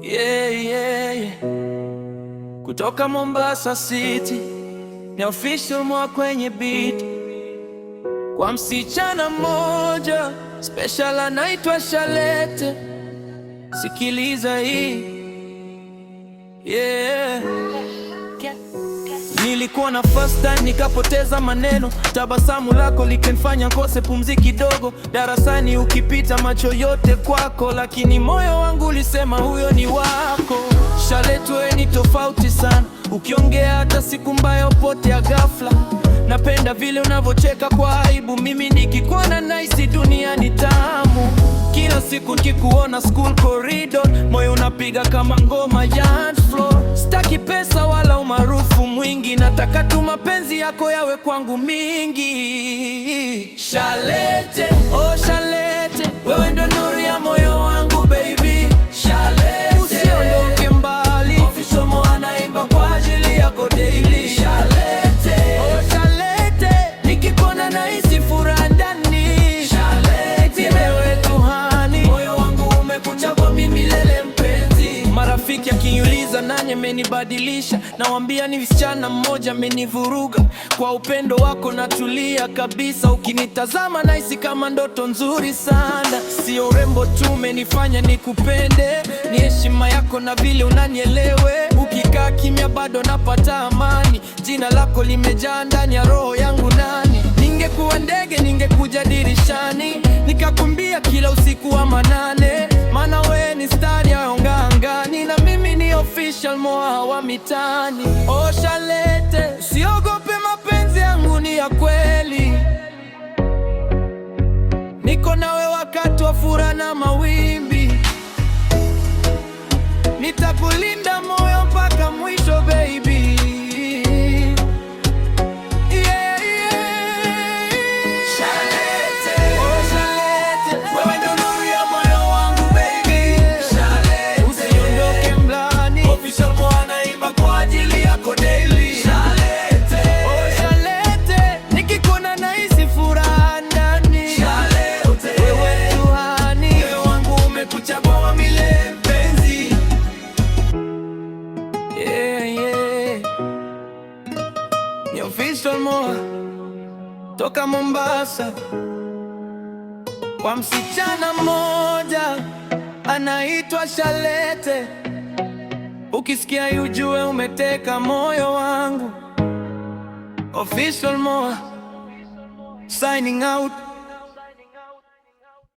Yeah, yeah, yeah. Kutoka Mombasa City ni official mwa kwenye beat, kwa msichana mmoja special anaitwa Shalete. Sikiliza hii, yeah. Nilikuwa na first time nikapoteza maneno, tabasamu lako likanifanya kose pumzi kidogo. Darasani ukipita macho yote kwako, lakini moyo wangu ulisema huyo ni wako. Shalete, wewe ni tofauti sana, ukiongea hata siku mbaya upotea ghafla. Napenda vile unavyocheka kwa aibu, mimi nikikuona nahisi dunia ni tamu. Kila siku nikikuona school corridor, moyo unapiga kama ngoma ya dance floor. Sitaki pesa wala umaarufu mwingi, nataka tu mapenzi yako yawe kwangu mingi. Shalete, oh Shalete, wewe ndo nuru ya moyo wangu baby. Shalete, usiondoke mbali, official Mo anaimba kwa ajili yako daily. Shalete, oh Shalete, nikikuona nahisi furaha ndani. Shalete, wewe tuhani, moyo wangu umekuchagua mimi milele mpenzi. Marafiki akiniuliza nani amenibadilisha, nawambia ni msichana mmoja amenivuruga. Kwa upendo wako natulia kabisa, ukinitazama nahisi kama ndoto nzuri sana. Sio urembo tu umenifanya nikupende, ni heshima yako na vile unanielewe. Ukikaa kimya bado napata amani, jina lako limejaa ndani ya roho yangu nani. Ningekuwa ndege ningekuja dirishani, nikakumbia kila usiku wa manane. Maana wewe ni star ya angani, na mimi ni official Mo wa mitani. Oh Shalete, siogope, mapenzi yangu ni ya kweli. Niko nawe wakati wa furaha na mawimbi, nitakulinda moyo mpaka mwisho baby. Ni official Mo toka Mombasa, kwa msichana mmoja anaitwa Shalete. Ukisikia ujue umeteka moyo wangu. Official Mo signing out.